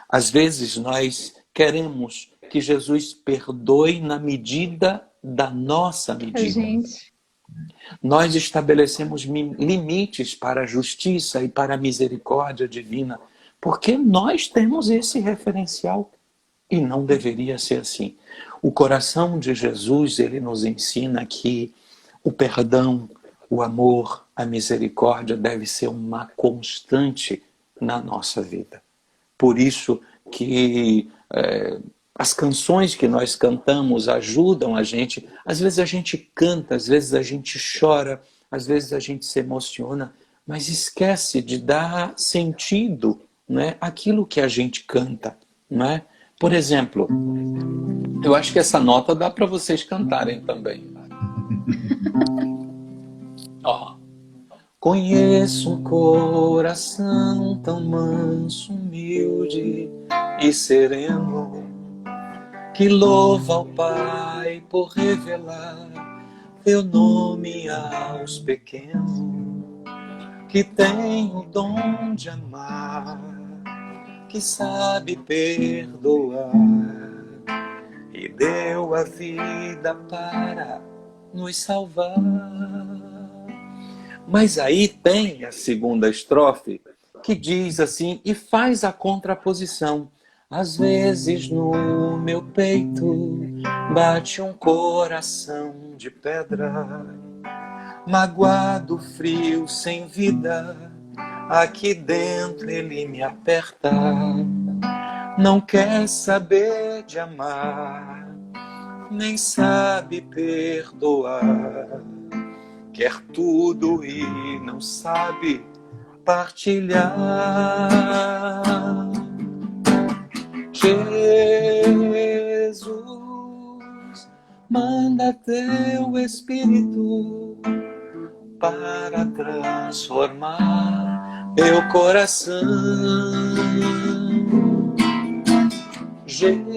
Às vezes, nós queremos que Jesus perdoe na medida da nossa medida. Nós estabelecemos limites para a justiça e para a misericórdia divina, porque nós temos esse referencial e não deveria ser assim. O coração de Jesus, ele nos ensina que o perdão, o amor, a misericórdia deve ser uma constante na nossa vida. Por isso que as canções que nós cantamos ajudam a gente. Às vezes a gente canta, às vezes a gente chora, às vezes a gente se emociona, mas esquece de dar sentido, né, àquilo que a gente canta. Né? Por exemplo, eu acho que essa nota dá para vocês cantarem também. Ó. Conheço um coração tão manso, humilde e sereno, que louva ao Pai por revelar teu nome aos pequenos, que tem o dom de amar, que sabe perdoar e deu a vida para nos salvar. Mas aí tem a segunda estrofe que diz assim, e faz a contraposição. Às vezes no meu peito bate um coração de pedra, magoado, frio, sem vida, aqui dentro ele me aperta, não quer saber de amar, nem sabe perdoar, quer tudo e não sabe partilhar. Jesus, manda teu Espírito para transformar meu coração. Jesus,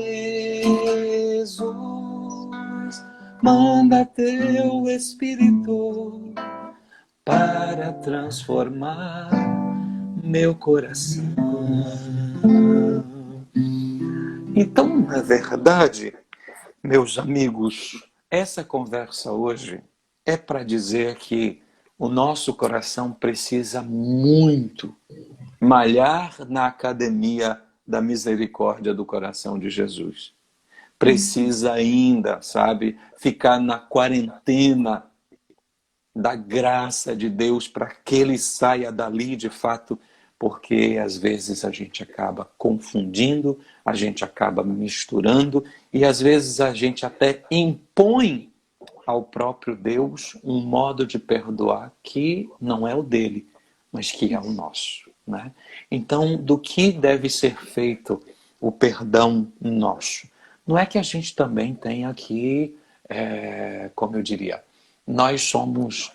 manda teu Espírito para transformar meu coração. Então, na verdade, meus amigos, essa conversa hoje é para dizer que o nosso coração precisa muito malhar na academia da misericórdia do coração de Jesus. Precisa ainda, sabe, ficar na quarentena da graça de Deus para que ele saia dali de fato porque às vezes a gente acaba confundindo, a gente acaba misturando e às vezes a gente até impõe ao próprio Deus um modo de perdoar que não é o dele, mas que é o nosso, né? Então, do que deve ser feito o perdão nosso? Não é que a gente também tenha que, como eu diria, nós somos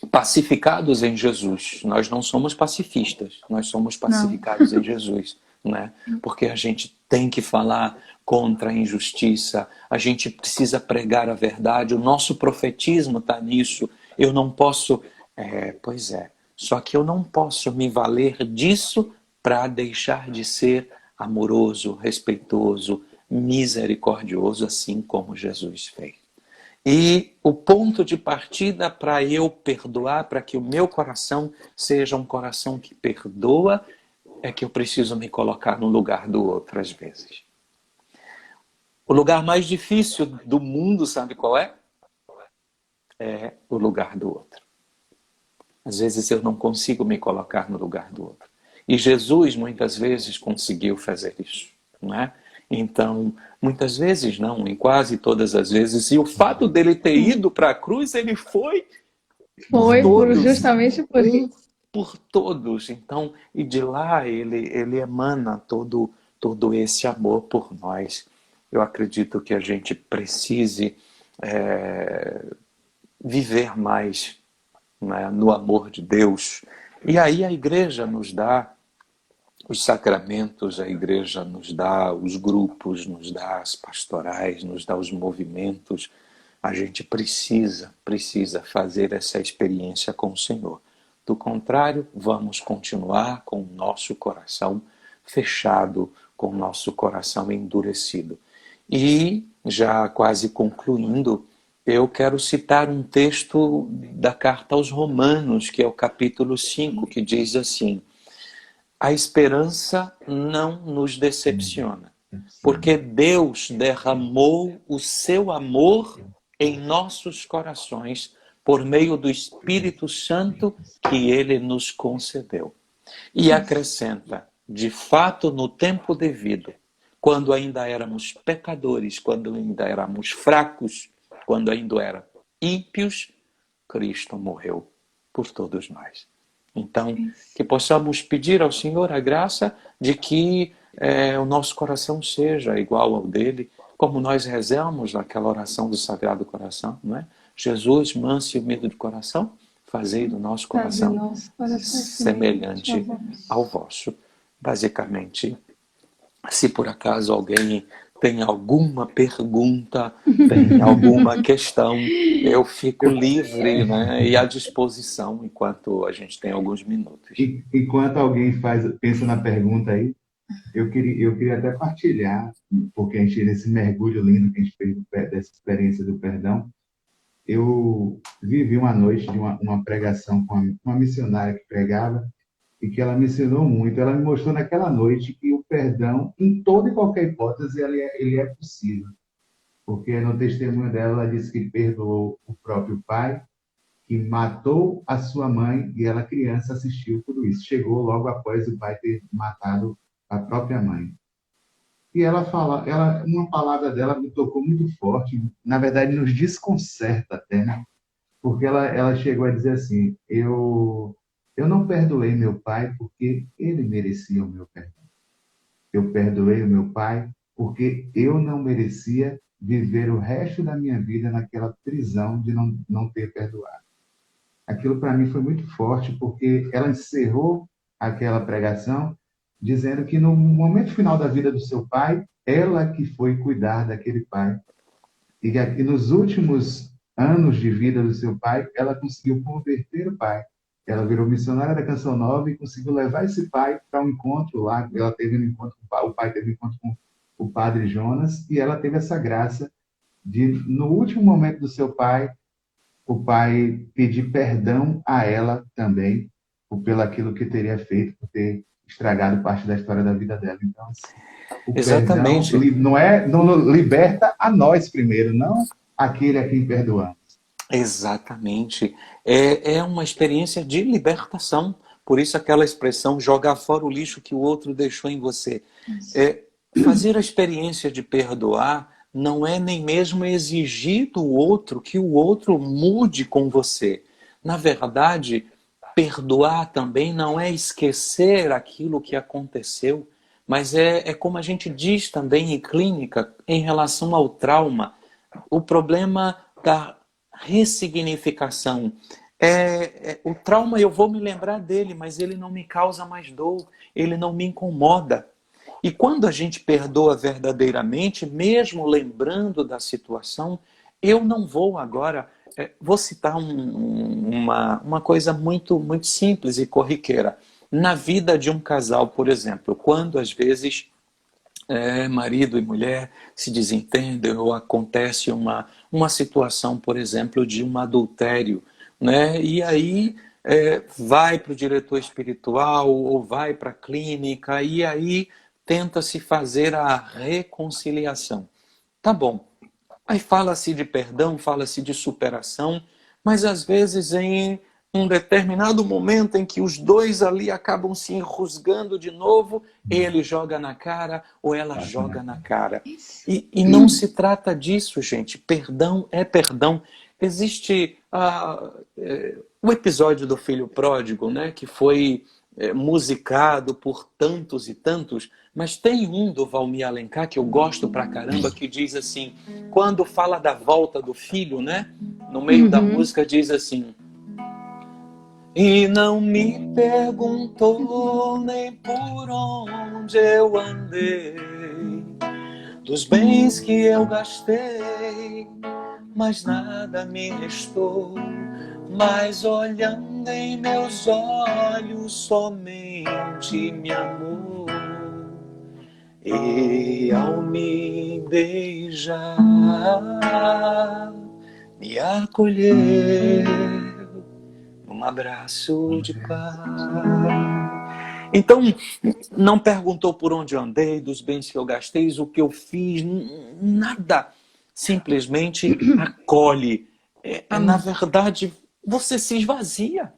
pacificados em Jesus. Nós não somos pacifistas, nós somos pacificados em Jesus, né? Porque a gente tem que falar contra a injustiça, a gente precisa pregar a verdade, o nosso profetismo está nisso. Eu não posso... pois é, só que eu não posso me valer disso para deixar de ser amoroso, respeitoso, misericordioso, assim como Jesus fez. E o ponto de partida para eu perdoar, para que o meu coração seja um coração que perdoa, é que eu preciso me colocar no lugar do outro às vezes. O lugar mais difícil do mundo, sabe qual é? É o lugar do outro. Às vezes eu não consigo me colocar no lugar do outro. E Jesus muitas vezes conseguiu fazer isso, não é? Então, muitas vezes não, em quase todas as vezes. E o fato dele ter ido para a cruz, ele foi Justamente por isso. Por todos. Então, e de lá ele emana todo esse amor por nós. Eu acredito que a gente precise viver mais, né, no amor de Deus. E aí a igreja nos dá os sacramentos, a igreja nos dá os grupos, nos dá as pastorais, nos dá os movimentos. A gente precisa fazer essa experiência com o Senhor. Do contrário, vamos continuar com o nosso coração fechado, com o nosso coração endurecido. E, já quase concluindo, eu quero citar um texto da carta aos Romanos, que é o capítulo 5, que diz assim: a esperança não nos decepciona, porque Deus derramou o seu amor em nossos corações por meio do Espírito Santo que Ele nos concedeu. E acrescenta, de fato, no tempo devido, quando ainda éramos pecadores, quando ainda éramos fracos, quando ainda éramos ímpios, Cristo morreu por todos nós. Então, que possamos pedir ao Senhor a graça de que o nosso coração seja igual ao dele, como nós rezamos naquela oração do Sagrado Coração, não é? Jesus, manso e humilde de coração, fazei do nosso coração semelhante ao vosso. Basicamente, se por acaso alguém tem alguma pergunta, tem alguma questão, eu fico livre, né, e à disposição enquanto a gente tem alguns minutos. Enquanto alguém pensa na pergunta aí, eu queria até partilhar, porque a gente nesse mergulho lindo que a gente fez dessa experiência do perdão. Eu vivi uma noite de uma pregação com uma missionária que pregava e que ela me ensinou muito. Ela me mostrou naquela noite que o perdão, em toda e qualquer hipótese, ele é possível. Porque no testemunho dela, ela disse que perdoou o próprio pai, que matou a sua mãe, e ela, criança, assistiu tudo isso. Chegou logo após o pai ter matado a própria mãe. E uma palavra dela me tocou muito forte, na verdade nos desconcerta até, né? Porque ela chegou a dizer assim: eu não perdoei meu pai porque ele merecia o meu perdão. Eu perdoei o meu pai porque eu não merecia viver o resto da minha vida naquela prisão de não ter perdoado. Aquilo para mim foi muito forte, porque ela encerrou aquela pregação dizendo que no momento final da vida do seu pai, ela que foi cuidar daquele pai. E que nos últimos anos de vida do seu pai, ela conseguiu converter o pai. Ela virou missionária da Canção Nova e conseguiu levar esse pai para um encontro lá. Ela teve um encontro o pai teve um encontro com o padre Jonas, e ela teve essa graça de, no último momento do seu pai, o pai pedir perdão a ela também, pelo aquilo que teria feito, por ter estragado parte da história da vida dela. Então, assim, o Exatamente. perdão não liberta a nós primeiro, não aquele a quem perdoamos. Exatamente. É uma experiência de libertação, Por isso aquela expressão, jogar fora o lixo que o outro deixou em você. Fazer a experiência de perdoar não é nem mesmo exigir do outro que o outro mude com você. Na verdade, perdoar também não é esquecer aquilo que aconteceu, mas é como a gente diz também em clínica, em relação ao trauma, o problema da ressignificação. O trauma, eu vou me lembrar dele, mas ele não me causa mais dor, ele não me incomoda. E quando a gente perdoa verdadeiramente, mesmo lembrando da situação, eu não vou agora... vou citar uma coisa muito, muito simples e corriqueira. Na vida de um casal, por exemplo, quando às vezes marido e mulher se desentendem ou acontece uma situação, por exemplo, de um adultério, né? E aí vai para o diretor espiritual ou vai para a clínica e aí tenta-se fazer a reconciliação. Tá bom. Aí fala-se de perdão, fala-se de superação, mas às vezes em um determinado momento em que os dois ali acabam se enroscando de novo, ele joga na cara ou ela joga na cara. E não se trata disso, gente. Perdão é perdão. Existe o episódio do Filho Pródigo, né, que foi musicado por tantos e tantos, mas tem um do Valmir Alencar que eu gosto pra caramba, que diz assim, quando fala da volta do filho, né, no meio da música diz assim: e não me perguntou nem por onde eu andei, dos bens que eu gastei, mas nada me restou, mas olhando em meus olhos somente me amou. E ao me beijar, me acolheu num abraço de paz. Então, não perguntou por onde eu andei, dos bens que eu gastei, o que eu fiz, nada. Simplesmente acolhe. Na verdade, você se esvazia,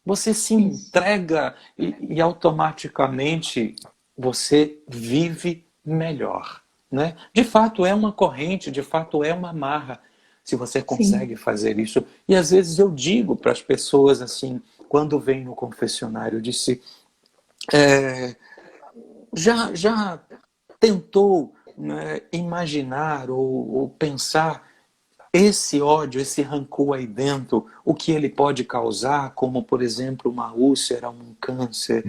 você se entrega e automaticamente você vive melhor, né? De fato é uma corrente, de fato é uma amarra, se você consegue fazer isso. E às vezes eu digo para as pessoas assim, quando vem no confessionário, eu disse, já tentou, né, imaginar ou pensar esse ódio, esse rancor aí dentro, o que ele pode causar, como, por exemplo, uma úlcera, um câncer,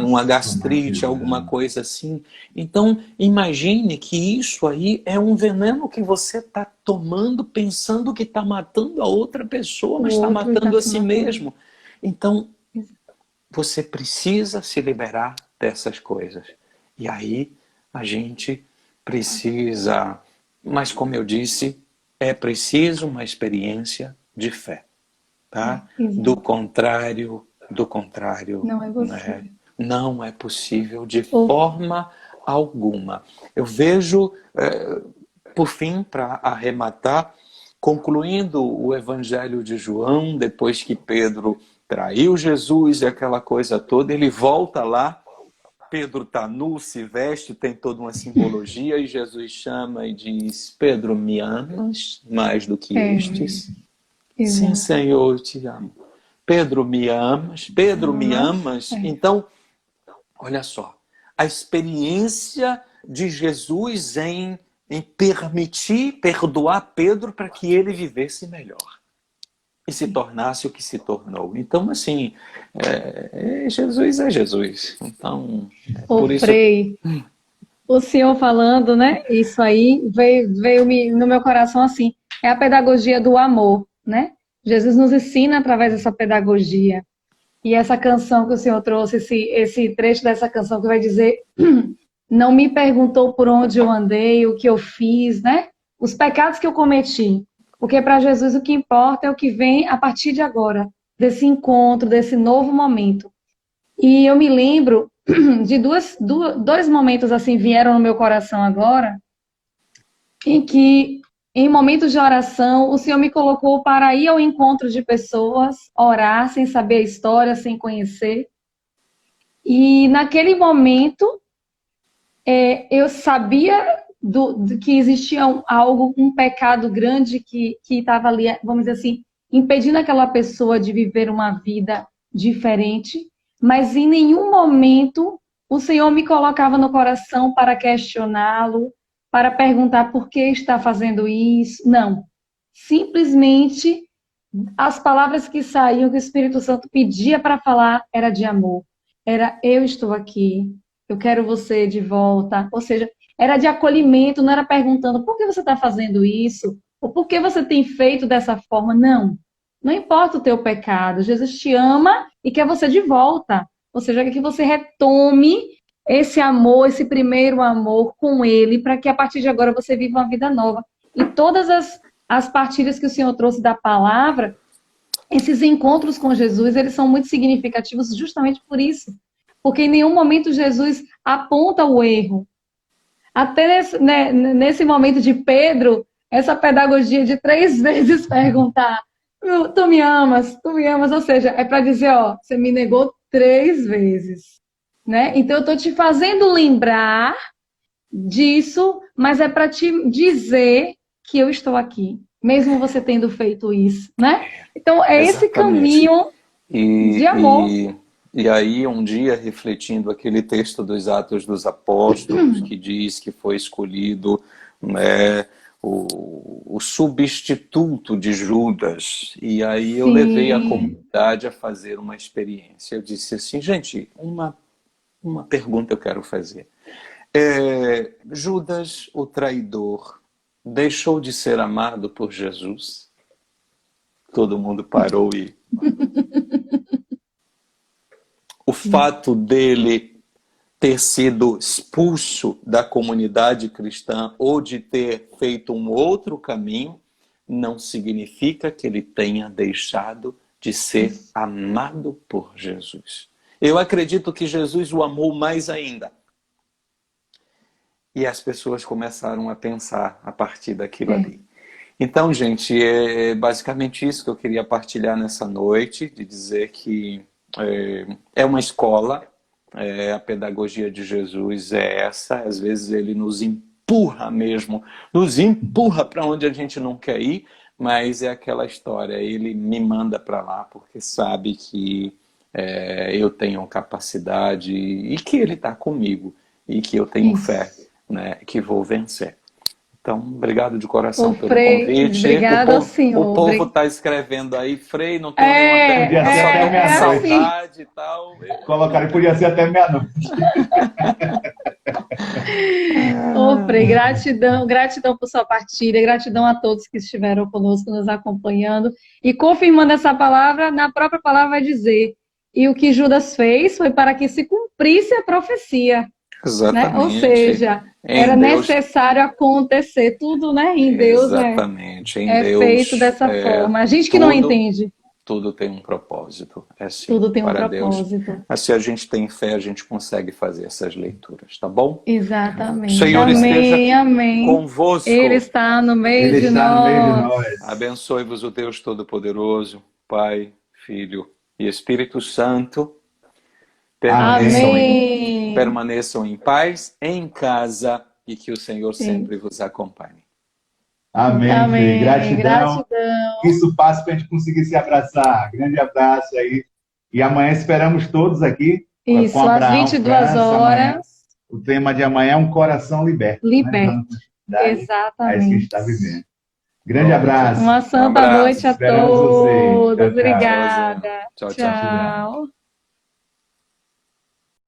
uma gastrite, alguma coisa assim. Então, imagine que isso aí é um veneno que você está tomando, pensando que está matando a outra pessoa, mas está matando a si mesmo. Então, você precisa se liberar dessas coisas. E aí, a gente precisa... Mas, como eu disse, é preciso uma experiência de fé. Tá? Do contrário, não é possível. Né? Não é possível de forma alguma. Eu vejo, por fim, para arrematar, concluindo o Evangelho de João, depois que Pedro traiu Jesus e aquela coisa toda, ele volta lá, Pedro está nu, se veste, tem toda uma simbologia, e Jesus chama e diz, Pedro, me amas mais do que estes? Sim, Senhor, eu te amo. Pedro, me amas? Pedro, me amas? Então, olha só, a experiência de Jesus em permitir perdoar Pedro para que ele vivesse melhor e se tornasse o que se tornou. Então, assim, Jesus é Jesus. Então, por isso... Frei, o senhor falando, né? Isso aí veio no meu coração assim. É a pedagogia do amor, né? Jesus nos ensina através dessa pedagogia. E essa canção que o senhor trouxe, esse trecho dessa canção que vai dizer: não me perguntou por onde eu andei, o que eu fiz, né? Os pecados que eu cometi. Porque para Jesus o que importa é o que vem a partir de agora, desse encontro, desse novo momento. E eu me lembro de dois momentos assim vieram no meu coração agora, em que em momentos de oração, o Senhor me colocou para ir ao encontro de pessoas, orar sem saber a história, sem conhecer. E naquele momento, eu sabia que existia um pecado grande que estava ali, vamos dizer assim, impedindo aquela pessoa de viver uma vida diferente, mas em nenhum momento o Senhor me colocava no coração para questioná-lo, para perguntar por que está fazendo isso. Não. Simplesmente as palavras que saíam, que o Espírito Santo pedia para falar, era de amor. Era, eu estou aqui, eu quero você de volta. Ou seja, era de acolhimento, não era perguntando por que você está fazendo isso, ou por que você tem feito dessa forma. Não. Não importa o teu pecado. Jesus te ama e quer você de volta. Ou seja, quer que você retome esse amor, esse primeiro amor com Ele, para que a partir de agora você viva uma vida nova. E todas as partilhas que o Senhor trouxe da palavra, esses encontros com Jesus, eles são muito significativos justamente por isso. Porque em nenhum momento Jesus aponta o erro. Até nesse momento de Pedro, essa pedagogia de 3 vezes perguntar, tu me amas, ou seja, é para dizer, ó, você me negou 3 vezes, né? Então eu estou te fazendo lembrar disso, mas é para te dizer que eu estou aqui, mesmo você tendo feito isso, né? Então é esse caminho de amor. E aí, um dia, refletindo aquele texto dos Atos dos Apóstolos, que diz que foi escolhido, né, o substituto de Judas, e aí eu levei a comunidade a fazer uma experiência. Eu disse assim, gente, uma pergunta eu quero fazer. Judas, o traidor, deixou de ser amado por Jesus? Todo mundo parou e... O fato dele ter sido expulso da comunidade cristã ou de ter feito um outro caminho não significa que ele tenha deixado de ser amado por Jesus. Eu acredito que Jesus o amou mais ainda. E as pessoas começaram a pensar a partir daquilo ali. Então, gente, é basicamente isso que eu queria partilhar nessa noite, de dizer que é uma escola, a pedagogia de Jesus é essa, às vezes ele nos empurra mesmo, nos empurra para onde a gente não quer ir, mas é aquela história, ele me manda para lá porque sabe que eu tenho capacidade e que ele está comigo e que eu tenho fé, né, que vou vencer. Então, obrigado de coração pelo convite. Obrigado ao senhor. O povo está escrevendo aí, Frei, não tem nenhuma pergunta, só saudade e tal. Colocaram, podia ser até meia-noite. Frei, gratidão por sua partilha, gratidão a todos que estiveram conosco, nos acompanhando. E confirmando essa palavra, na própria palavra vai dizer, e o que Judas fez foi para que se cumprisse a profecia. Exatamente. Né? Ou seja, era necessário acontecer tudo, né? Em Deus exatamente. Em é Deus, feito dessa forma. A gente que não entende. Tudo tem um propósito. É assim, tudo tem um para propósito. Deus. Mas se a gente tem fé, a gente consegue fazer essas leituras, tá bom? Exatamente. O Senhor esteja convosco. Ele está no meio de nós. Abençoe-vos o Deus Todo-Poderoso, Pai, Filho e Espírito Santo. Permaneçam em paz, em casa, e que o Senhor sempre vos acompanhe. Amém. Gratidão. Que isso passe para a gente conseguir se abraçar. Grande abraço aí. E amanhã esperamos todos aqui. Isso, com Abraão, às 22 horas. Amanhã. O tema de amanhã é um coração liberto. Liberto. Né? Exatamente. É isso que a gente está vivendo. Grande abraço. Uma santa noite a todos. Tchau, tchau. Obrigada. Tchau.